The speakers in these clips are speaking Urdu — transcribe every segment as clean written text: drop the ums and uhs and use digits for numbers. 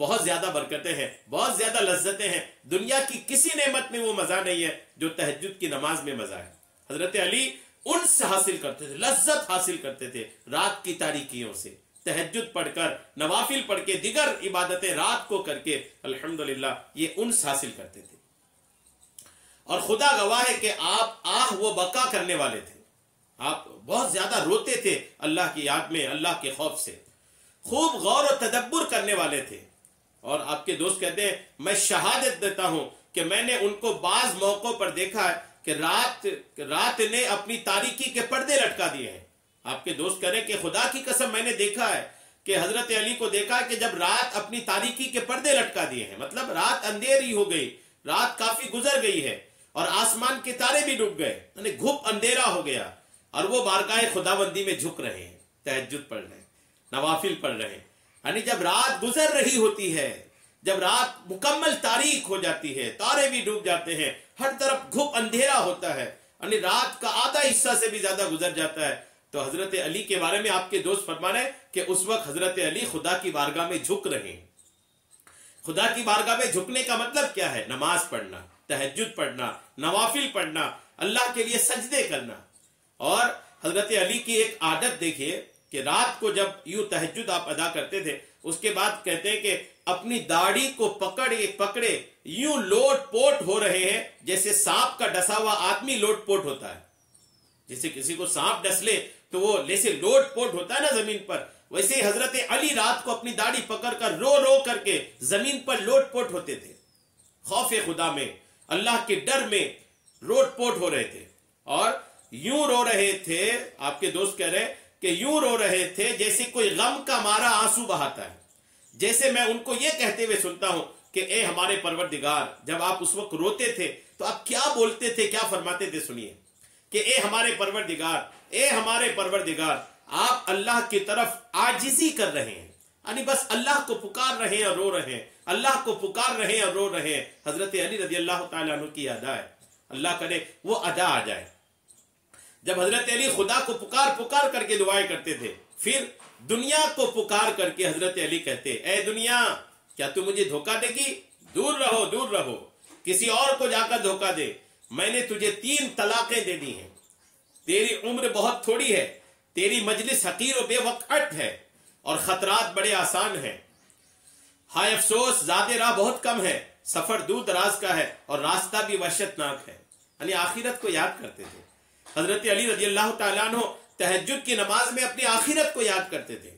بہت زیادہ برکتیں ہیں، بہت زیادہ لذتیں ہیں، دنیا کی کسی نعمت میں وہ مزہ نہیں ہے جو تہجد کی نماز میں مزہ ہے۔ حضرت علی انس حاصل کرتے تھے، لذت حاصل کرتے تھے رات کی تاریکیوں سے، تہجد پڑھ کر، نوافل پڑھ کے، دیگر عبادتیں رات کو کر کے الحمدللہ یہ انس حاصل کرتے تھے۔ اور خدا گواہ ہے کہ آپ آہ و بکا کرنے والے تھے، آپ بہت زیادہ روتے تھے اللہ کی یاد میں، اللہ کے خوف سے، خوب غور و تدبر کرنے والے تھے۔ اور آپ کے دوست کہتے ہیں میں شہادت دیتا ہوں کہ میں نے ان کو بعض موقعوں پر دیکھا ہے کہ رات نے اپنی تاریکی کے پردے لٹکا دیے ہیں۔ آپ کے دوست کہہ رہے ہیں کہ خدا کی قسم میں نے دیکھا ہے کہ حضرت علی کو دیکھا ہے کہ جب رات اپنی تاریکی کے پردے لٹکا دیے ہیں، مطلب رات اندھیری ہو گئی، رات کافی گزر گئی ہے اور آسمان کے تارے بھی ڈوب گئے، یعنی گھپ اندھیرا ہو گیا، اور وہ بارگاہ خداوندی میں جھک رہے ہیں، تہجد پڑھ رہے ہیں، نوافل پڑھ رہے ہیں۔ یعنی جب رات گزر رہی ہوتی ہے، جب رات مکمل تاریک ہو جاتی ہے، تارے بھی ڈوب جاتے ہیں، ہر طرف گھپ اندھیرا ہوتا ہے، یعنی رات کا آدھا حصہ سے بھی زیادہ گزر جاتا ہے، تو حضرت علی کے بارے میں آپ کے دوست فرما رہے ہیں کہ اس وقت حضرت علی خدا کی بارگاہ میں جھک رہے ہیں۔ خدا کی بارگاہ میں جھکنے کا مطلب کیا ہے؟ نماز پڑھنا، تہجد پڑھنا، نوافل پڑھنا، اللہ کے لیے سجدے کرنا۔ اور حضرت علی کی ایک عادت دیکھیے کہ رات کو جب یوں تہجد آپ ادا کرتے تھے، اس کے بعد کہتے ہیں کہ اپنی داڑھی کو پکڑے یوں لوٹ پوٹ ہو رہے ہیں جیسے سانپ کا ڈسا ہوا آدمی لوٹ پوٹ ہوتا ہے۔ جیسے کسی کو سانپ ڈس لے تو وہ جیسے لوٹ پوٹ ہوتا ہے نا زمین پر، ویسے ہی حضرت علی رات کو اپنی داڑھی پکڑ کر رو رو کر کے زمین پر لوٹ پوٹ ہوتے تھے، خوف خدا میں، اللہ کے ڈر میں لوٹ پوٹ ہو رہے تھے، اور یوں رو رہے تھے۔ آپ کے دوست کہہ رہے ہیں کہ یوں رو رہے تھے جیسے کوئی غم کا مارا آنسو بہاتا ہے، جیسے میں ان کو یہ کہتے ہوئے سنتا ہوں کہ اے ہمارے پروردگار، جب آپ اس وقت روتے تھے تو آپ کیا بولتے تھے، کیا فرماتے تھے، سنیے کہ اے ہمارے پروردگار، اے ہمارے پروردگار، آپ اللہ کی طرف عاجزی کر رہے ہیں، یعنی بس اللہ کو پکار رہے ہیں اور رو رہے ہیں، اللہ کو پکار رہے ہیں اور رو رہے ہیں۔ حضرت علی رضی اللہ تعالیٰ عنہ کی ادا ہے، اللہ کرے وہ ادا آ جائے۔ جب حضرت علی خدا کو پکار کر کے دعائیں کرتے تھے، پھر دنیا کو پکار کر کے حضرت علی کہتے اے دنیا، کیا تو مجھے دھوکہ دے گی؟ دور رہو، دور رہو، کسی اور کو جا کر دھوکہ دے، میں نے تجھے 3 طلاقیں دے دی ہیں، تیری عمر بہت تھوڑی ہے، تیری مجلس حقیر و بے وقت ہے، اور خطرات بڑے آسان ہیں، ہائے افسوس زیادہ راہ بہت کم ہے، سفر دور دراز کا ہے اور راستہ بھی وحشتناک ہے۔ یعنی آخرت کو یاد کرتے تھے حضرت علی رضی اللہ تعالیٰ عنہ، تہجد کی نماز میں اپنی آخرت کو یاد کرتے تھے۔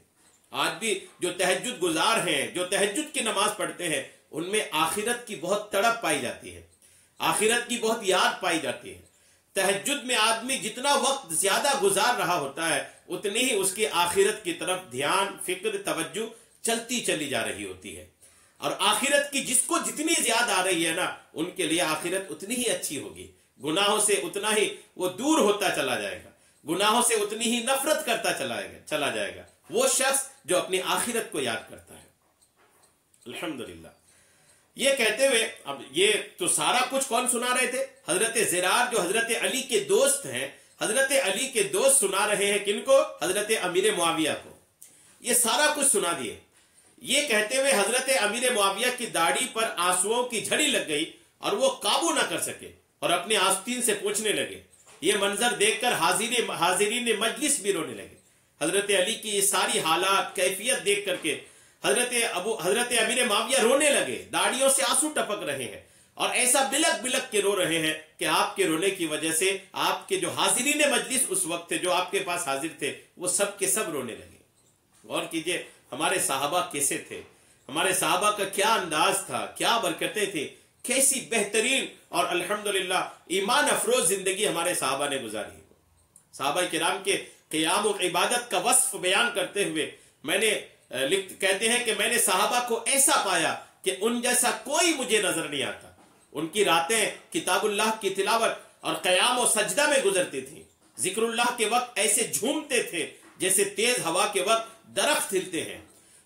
آج بھی جو تہجد گزار ہیں، جو تہجد کی نماز پڑھتے ہیں، ان میں آخرت کی بہت تڑپ پائی جاتی ہے، آخرت کی بہت یاد پائی جاتی ہے۔ تہجد میں آدمی جتنا وقت زیادہ گزار رہا ہوتا ہے، اتنی ہی اس کی آخرت کی طرف دھیان، فکر، توجہ چلتی چلی جا رہی ہوتی ہے، اور آخرت کی جس کو جتنی زیادہ آ رہی ہے نا، ان کے لیے آخرت اتنی ہی اچھی ہوگی، گناہوں سے اتنا ہی وہ دور ہوتا چلا جائے گا، گناہوں سے اتنی ہی نفرت کرتا چلا جائے گا وہ شخص جو اپنی آخرت کو یاد کرتا ہے۔ الحمدللہ۔ یہ کہتے ہوئے اب یہ تو سارا کچھ کون سنا رہے تھے؟ حضرت زرار جو حضرت علی کے دوست ہیں، حضرت علی کے دوست سنا رہے ہیں کن کو؟ حضرت امیر معاویہ کو۔ یہ سارا کچھ سنا دیے۔ یہ کہتے ہوئے حضرت امیر معاویہ کی داڑھی پر آنسوؤں کی جھڑی لگ گئی اور وہ قابو نہ کر سکے اور اپنے آستین سے پوچھنے لگے۔ یہ منظر دیکھ کر حاضرین مجلس بھی رونے لگے۔ حضرت علی کی یہ ساری حالات، کیفیت دیکھ کر کے حضرت امیر معاویہ رونے لگے، داڑھیوں سے آنسو ٹپک رہے ہیں اور ایسا بلک بلک کے رو رہے ہیں کہ آپ کے رونے کی وجہ سے آپ کے جو حاضرین مجلس اس وقت تھے، جو آپ کے پاس حاضر تھے، وہ سب کے سب رونے لگے۔ غور کیجئے ہمارے صحابہ کیسے تھے، ہمارے صحابہ کا کیا انداز تھا، کیا برکتیں تھیں، کیسی بہترین اور الحمدللہ ایمان افروز زندگی ہمارے صحابہ نے گزاری۔ صحابہ کرام کے قیام و عبادت کا وصف بیان کرتے ہوئے کہتے ہیں کہ میں نے صحابہ کو ایسا پایا کہ ان جیسا کوئی مجھے نظر نہیں آتا۔ ان کی راتیں کتاب اللہ کی تلاوت اور قیام و سجدہ میں گزرتی تھیں، ذکر اللہ کے وقت ایسے جھومتے تھے جیسے تیز ہوا کے وقت درخت ہلتے ہیں۔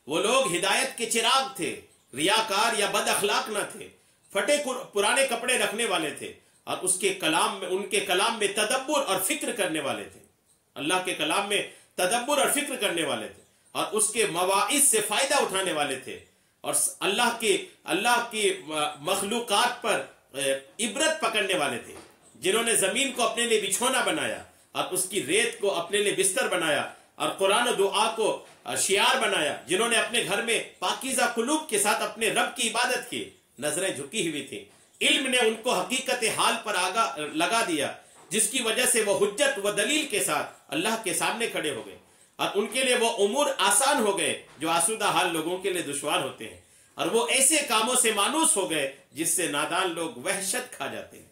وہ لوگ ہدایت کے چراغ تھے، ریاکار یا بد اخلاق نہ تھے، پھٹے پرانے کپڑے رکھنے والے تھے، اور ان کے کلام میں تدبر اور فکر کرنے والے تھے، اللہ کے کلام میں تدبر اور فکر کرنے والے تھے، اور اس کے مواعظ سے فائدہ اٹھانے والے تھے، اور اللہ کی مخلوقات پر عبرت پکڑنے والے تھے، جنہوں نے زمین کو اپنے لیے بچھونا بنایا اور اس کی ریت کو اپنے لیے بستر بنایا اور قرآن و دعا کو شعار بنایا، جنہوں نے اپنے گھر میں پاکیزہ قلوب کے ساتھ اپنے رب کی عبادت کی، نظریں جھکی ہوئی تھیں، علم نے ان کو حقیقت حال پر لگا دیا، جس کی وجہ سے وہ حجت و دلیل کے ساتھ اللہ کے سامنے کھڑے ہو گئے، اور ان کے لیے وہ امور آسان ہو گئے جو آسودہ حال لوگوں کے لیے دشوار ہوتے ہیں، اور وہ ایسے کاموں سے مانوس ہو گئے جس سے نادان لوگ وحشت کھا جاتے ہیں۔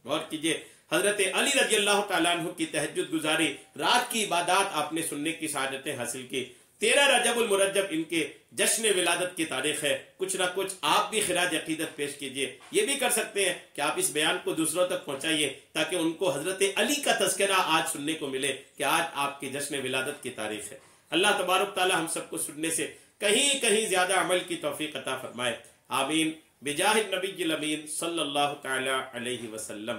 غور کیجئے، حضرت علی رضی اللہ تعالیٰ عنہ کی تہجد گزاری، رات کی عبادات آپ نے سننے کی سعادتیں حاصل کی۔ 13 رجب المرجب ان کے جشن ولادت کی تاریخ ہے۔ کچھ نہ کچھ آپ بھی خراج عقیدت پیش کیجئے۔ یہ بھی کر سکتے ہیں کہ آپ اس بیان کو دوسروں تک پہنچائیے تاکہ ان کو حضرت علی کا تذکرہ آج سننے کو ملے کہ آج آپ کی جشن ولادت کی تاریخ ہے۔ اللہ تبارک تعالی ہم سب کو سننے سے کہیں زیادہ عمل کی توفیق عطا فرمائے، آمین، بجاہ النبی الامین صلی اللہ تعالی علیہ وسلم۔